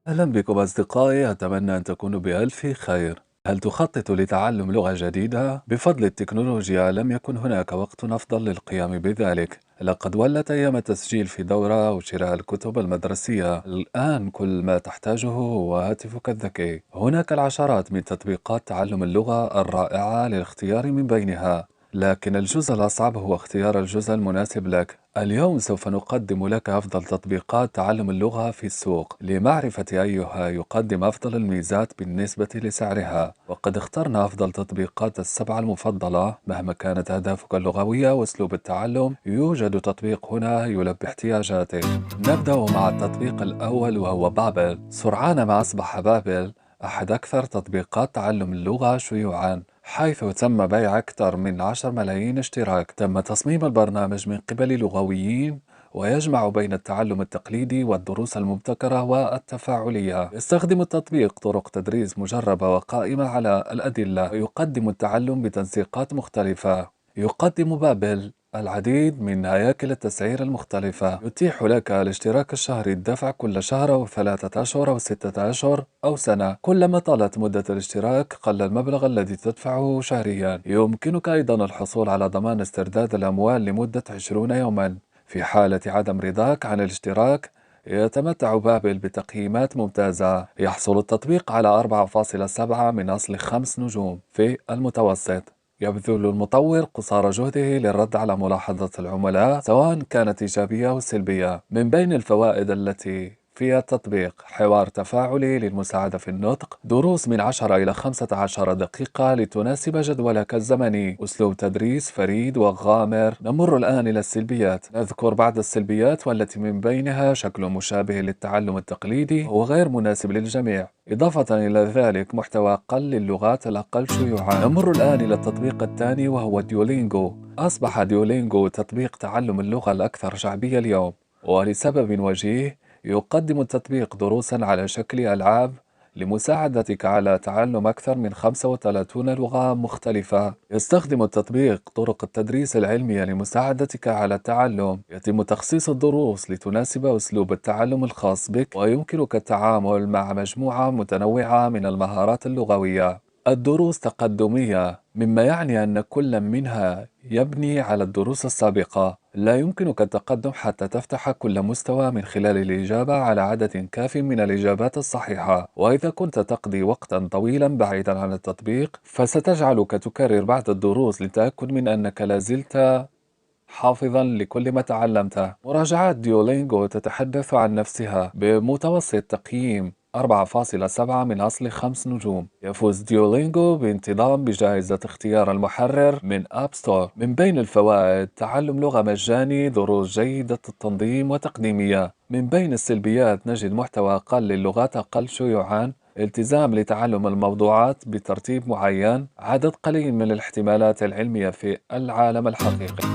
أهلا بكم أصدقائي، أتمنى أن تكونوا بألف خير. هل تخطط لتعلم لغة جديدة؟ بفضل التكنولوجيا لم يكن هناك وقت أفضل للقيام بذلك. لقد ولت أيام التسجيل في دورة أو شراء الكتب المدرسية. الآن كل ما تحتاجه هو هاتفك الذكي. هناك العشرات من تطبيقات تعلم اللغة الرائعة للاختيار من بينها، لكن الجزء الأصعب هو اختيار الجزء المناسب لك. اليوم سوف نقدم لك أفضل تطبيقات تعلم اللغة في السوق لمعرفة أيها يقدم أفضل الميزات بالنسبة لسعرها، وقد اخترنا أفضل تطبيقات السبعة المفضلة. مهما كانت أهدافك اللغوية وأسلوب التعلم، يوجد تطبيق هنا يلبي احتياجاتك. نبدأ مع التطبيق الأول وهو بابل. سرعان ما أصبح بابل أحد أكثر تطبيقات تعلم اللغة شيوعاً، حيث تم بيع أكثر من 10 ملايين اشتراك. تم تصميم البرنامج من قبل لغويين ويجمع بين التعلم التقليدي والدروس المبتكرة والتفاعلية. يستخدم التطبيق طرق تدريس مجربة وقائمة على الأدلة، ويقدم التعلم بتنسيقات مختلفة. يقدم بابل العديد من هياكل التسعير المختلفة، يتيح لك الاشتراك الشهري، الدفع كل شهر أو 3 أشهر أو 6 أشهر أو سنة. كلما طالت مدة الاشتراك قل المبلغ الذي تدفعه شهريا. يمكنك أيضا الحصول على ضمان استرداد الأموال لمدة 20 يوما في حالة عدم رضاك عن الاشتراك. يتمتع بابل بتقييمات ممتازة. يحصل التطبيق على 4.7 من أصل 5 نجوم في المتوسط. يبذل المطور قصارى جهده للرد على ملاحظة العملاء سواء كانت إيجابية أو سلبية. من بين الفوائد التي في التطبيق: حوار تفاعلي للمساعدة في النطق، دروس من 10 إلى 15 دقيقة لتناسب جدولك الزمني، أسلوب تدريس فريد وغامر. نمر الآن إلى السلبيات. نذكر بعض السلبيات والتي من بينها شكل مشابه للتعلم التقليدي وغير مناسب للجميع، إضافة إلى ذلك محتوى أقل للغات الأقل شيوعا. نمر الآن إلى التطبيق الثاني وهو ديولينجو. أصبح ديولينجو تطبيق تعلم اللغة الأكثر شعبية اليوم، ولسبب وجيه. يقدم التطبيق دروسا على شكل ألعاب لمساعدتك على تعلم أكثر من 35 لغة مختلفة. يستخدم التطبيق طرق التدريس العلمية لمساعدتك على التعلم. يتم تخصيص الدروس لتناسب أسلوب التعلم الخاص بك، ويمكنك التعامل مع مجموعة متنوعة من المهارات اللغوية. الدروس تقدمية، مما يعني أن كل منها يبني على الدروس السابقة. لا يمكنك التقدم حتى تفتح كل مستوى من خلال الإجابة على عدد كاف من الإجابات الصحيحة. وإذا كنت تقضي وقتا طويلا بعيدا عن التطبيق، فستجعلك تكرر بعض الدروس للتأكد من أنك لازلت حافظا لكل ما تعلمته. مراجعات ديولينجو تتحدث عن نفسها بمتوسط تقييم 4.7 من أصل 5 نجوم. يفوز ديولينجو بانتظام بجائزة اختيار المحرر من أب ستور. من بين الفوائد: تعلم لغة مجاني، دروس جيدة التنظيم وتقديمية. من بين السلبيات نجد محتوى أقل للغات أقل شيوعا، التزام لتعلم الموضوعات بترتيب معين، عدد قليل من الاحتمالات العلمية في العالم الحقيقي.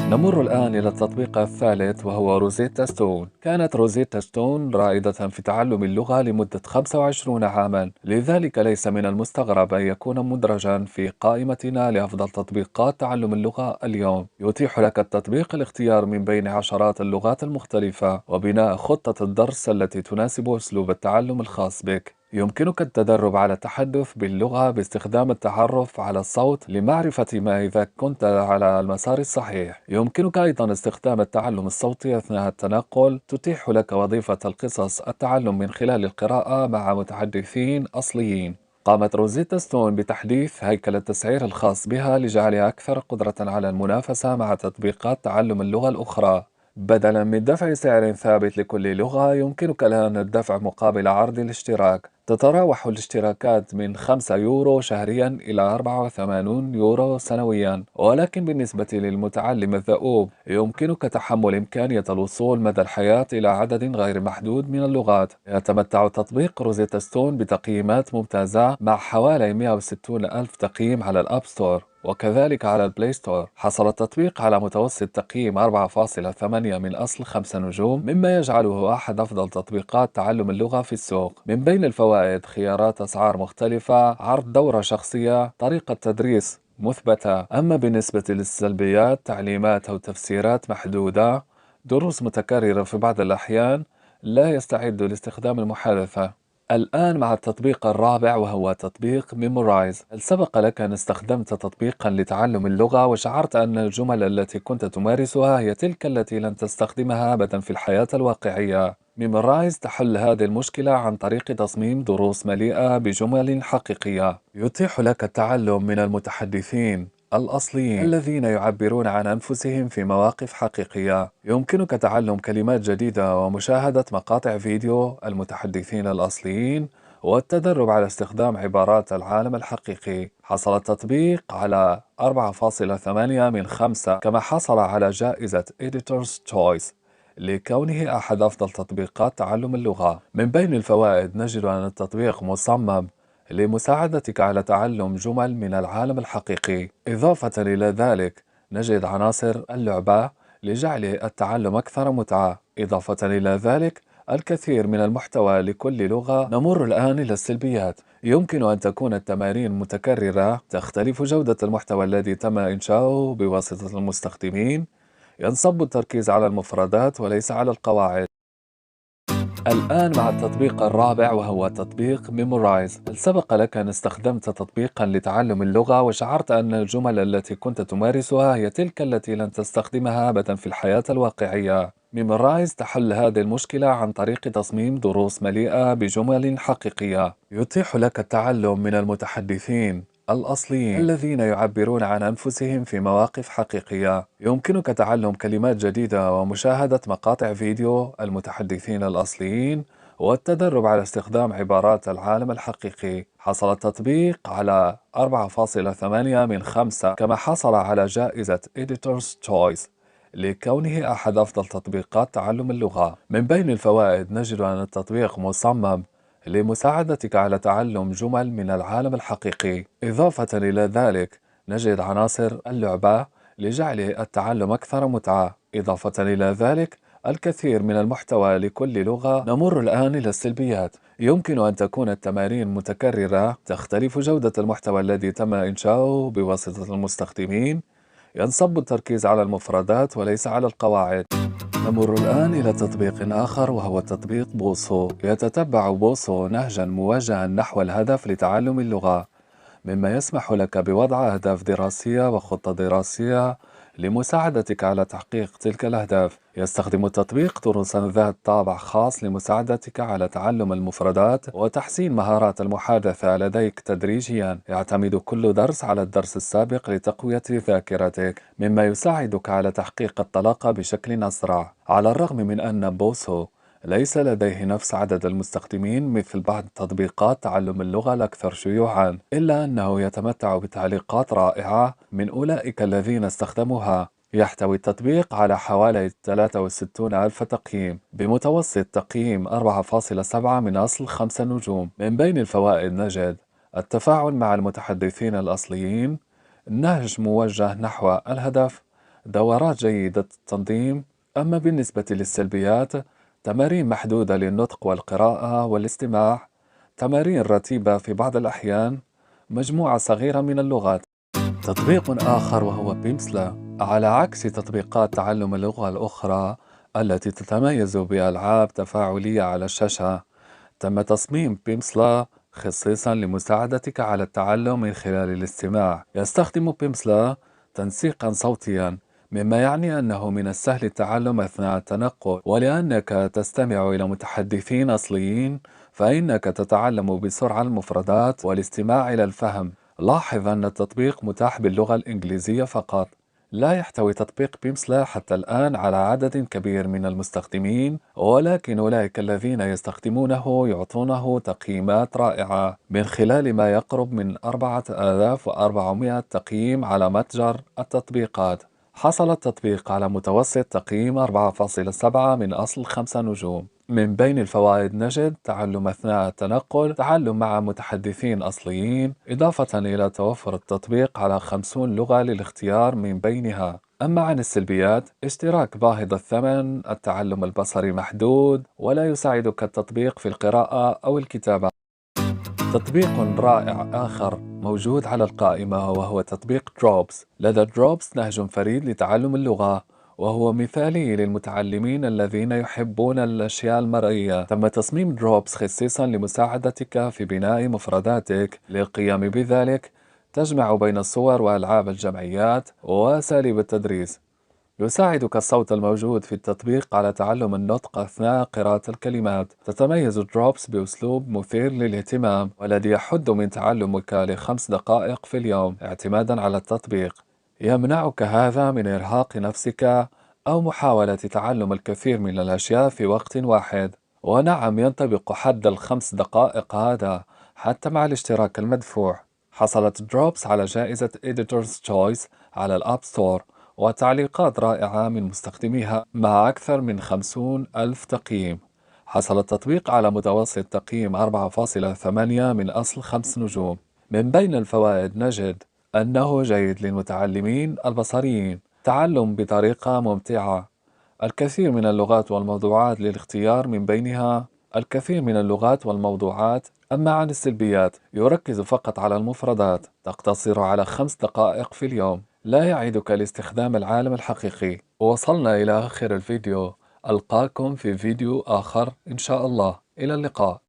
نمر الآن إلى التطبيق الثالث وهو روزيتا ستون. كانت روزيتا ستون رائدة في تعلم اللغة لمدة 25 عاما، لذلك ليس من المستغرب أن يكون مدرجا في قائمتنا لأفضل تطبيقات تعلم اللغة اليوم. يتيح لك التطبيق الاختيار من بين عشرات اللغات المختلفة وبناء خطة الدرس التي تناسب أسلوب التعلم الخاص بك. يمكنك التدرب على التحدث باللغة باستخدام التعرف على الصوت لمعرفة ما إذا كنت على المسار الصحيح. يمكنك أيضا استخدام التعلم الصوتي أثناء التنقل، تتيح لك وظيفة القصص التعلم من خلال القراءة مع متحدثين أصليين. قامت روزيتا ستون بتحديث هيكل التسعير الخاص بها لجعلها أكثر قدرة على المنافسة مع تطبيقات تعلم اللغة الأخرى. بدلا من دفع سعر ثابت لكل لغة، يمكنك الآن الدفع مقابل عرض الاشتراك. تتراوح الاشتراكات من 5 يورو شهريا إلى 84 يورو سنويا، ولكن بالنسبة للمتعلم الدؤوب يمكنك تحمل إمكانية الوصول مدى الحياة إلى عدد غير محدود من اللغات. يتمتع تطبيق روزيتا ستون بتقييمات ممتازة مع حوالي 160 ألف تقييم على الأب ستور وكذلك على البلاي ستور. حصل التطبيق على متوسط تقييم 4.8 من أصل 5 نجوم، مما يجعله أحد أفضل تطبيقات تعلم اللغة في السوق. من بين الفوائد: خيارات أسعار مختلفة، عرض دورة شخصية، طريقة تدريس مثبتة. أما بالنسبة للسلبيات: تعليمات أو تفسيرات محدودة، دروس متكررة في بعض الأحيان، لا يستعد لاستخدام المحادثة. الآن مع التطبيق الرابع وهو تطبيق ميمورايز. هل سبق لك أن استخدمت تطبيقا لتعلم اللغة وشعرت أن الجمل التي كنت تمارسها هي تلك التي لن تستخدمها أبدا في الحياة الواقعية؟ ميمورايز تحل هذه المشكلة عن طريق تصميم دروس مليئة بجمل حقيقية، يتيح لك التعلم من المتحدثين الأصليين الذين يعبرون عن أنفسهم في مواقف حقيقية. يمكنك تعلم كلمات جديدة ومشاهدة مقاطع فيديو المتحدثين الأصليين والتدرب على استخدام عبارات العالم الحقيقي. حصل التطبيق على 4.8 من 5، كما حصل على جائزة Editor's Choice لكونه أحد أفضل تطبيقات تعلم اللغة. من بين الفوائد نجد أن التطبيق مصمم لمساعدتك على تعلم جمل من العالم الحقيقي. إضافة إلى ذلك نجد عناصر اللعبة لجعل التعلم أكثر متعة. إضافة إلى ذلك الكثير من المحتوى لكل لغة. نمر الآن إلى السلبيات. يمكن أن تكون التمارين متكررة، تختلف جودة المحتوى الذي تم إنشاؤه بواسطة المستخدمين، ينصب التركيز على المفردات وليس على القواعد. الآن مع التطبيق الرابع وهو تطبيق ميمورايز. هل سبق لك أن استخدمت تطبيقا لتعلم اللغة وشعرت أن الجمل التي كنت تمارسها هي تلك التي لن تستخدمها أبدا في الحياة الواقعية؟ ميمورايز تحل هذه المشكلة عن طريق تصميم دروس مليئة بجمل حقيقية، يتيح لك التعلم من المتحدثين الأصليين الذين يعبرون عن أنفسهم في مواقف حقيقية. يمكنك تعلم كلمات جديدة ومشاهدة مقاطع فيديو المتحدثين الأصليين والتدرب على استخدام عبارات العالم الحقيقي. حصل التطبيق على 4.8 من 5، كما حصل على جائزة Editor's Choice لكونه أحد أفضل تطبيقات تعلم اللغة. من بين الفوائد نجد أن التطبيق مصمم لمساعدتك على تعلم جمل من العالم الحقيقي. إضافة إلى ذلك نجد عناصر اللعبة لجعل التعلم أكثر متعة. إضافة إلى ذلك الكثير من المحتوى لكل لغة. نمر الآن إلى السلبيات. يمكن أن تكون التمارين متكررة، تختلف جودة المحتوى الذي تم إنشاؤه بواسطة المستخدمين، ينصب التركيز على المفردات وليس على القواعد. نمر الآن إلى تطبيق آخر وهو تطبيق بوصو. يتتبع بوصو نهجا موجها نحو الهدف لتعلم اللغة، مما يسمح لك بوضع أهداف دراسية وخطة دراسية لمساعدتك على تحقيق تلك الأهداف. يستخدم التطبيق دروسا ذات طابع خاص لمساعدتك على تعلم المفردات وتحسين مهارات المحادثة لديك تدريجيا. يعتمد كل درس على الدرس السابق لتقوية ذاكرتك، مما يساعدك على تحقيق الطلاقة بشكل أسرع. على الرغم من أن بوصو ليس لديه نفس عدد المستخدمين مثل بعض تطبيقات تعلم اللغة الأكثر شيوعاً، إلا أنه يتمتع بتعليقات رائعة من أولئك الذين استخدموها. يحتوي التطبيق على حوالي 63 ألف تقييم، بمتوسط تقييم 4.7 من أصل 5 نجوم. من بين الفوائد نجد التفاعل مع المتحدثين الأصليين، النهج موجه نحو الهدف، دورات جيدة التنظيم. أما بالنسبة للسلبيات، تمارين محدودة للنطق والقراءة والاستماع، تمارين رتيبة في بعض الأحيان، مجموعة صغيرة من اللغات. تطبيق آخر وهو بيمسلا. على عكس تطبيقات تعلم اللغة الأخرى التي تتميز بألعاب تفاعلية على الشاشة، تم تصميم بيمسلا خصيصا لمساعدتك على التعلم من خلال الاستماع. يستخدم بيمسلا تنسيقا صوتيا، مما يعني أنه من السهل التعلم أثناء التنقل، ولأنك تستمع إلى متحدثين أصليين فإنك تتعلم بسرعة المفردات والاستماع إلى الفهم. لاحظ أن التطبيق متاح باللغة الإنجليزية فقط. لا يحتوي تطبيق بيمسلا حتى الآن على عدد كبير من المستخدمين، ولكن أولئك الذين يستخدمونه يعطونه تقييمات رائعة، من خلال ما يقرب من 4400 تقييم على متجر التطبيقات. حصل التطبيق على متوسط تقييم 4.7 من أصل 5 نجوم. من بين الفوائد نجد تعلم أثناء التنقل، تعلم مع متحدثين أصليين، إضافة إلى توفر التطبيق على 50 لغة للاختيار من بينها. أما عن السلبيات، اشتراك باهظ الثمن، التعلم البصري محدود، ولا يساعدك التطبيق في القراءة أو الكتابة. تطبيق رائع آخر موجود على القائمة وهو تطبيق دروبس. لدى دروبس نهج فريد لتعلم اللغة، وهو مثالي للمتعلمين الذين يحبون الأشياء المرئية. تم تصميم دروبس خصيصا لمساعدتك في بناء مفرداتك. للقيام بذلك تجمع بين الصور وألعاب الجمعيات وأساليب التدريس. يساعدك الصوت الموجود في التطبيق على تعلم النطق أثناء قراءة الكلمات. تتميز دروبس بأسلوب مثير للاهتمام، والذي يحد من تعلمك ل5 دقائق في اليوم اعتمادا على التطبيق. يمنعك هذا من إرهاق نفسك أو محاولة تعلم الكثير من الأشياء في وقت واحد. ونعم، ينطبق حد ال5 دقائق هذا حتى مع الاشتراك المدفوع. حصلت دروبس على جائزة Editor's Choice على الأب ستور، وتعليقات رائعة من مستخدميها مع أكثر من 50,000 تقييم. حصل التطبيق على متوسط تقييم 4.8 من أصل 5 نجوم. من بين الفوائد نجد أنه جيد للمتعلمين البصريين، تعلم بطريقة ممتعة، الكثير من اللغات والموضوعات للاختيار من بينها الكثير من اللغات والموضوعات. أما عن السلبيات، يركز فقط على المفردات، تقتصر على 5 دقائق في اليوم، لا يعيدك لاستخدام العالم الحقيقي. وصلنا إلى آخر الفيديو، ألقاكم في فيديو آخر إن شاء الله. إلى اللقاء.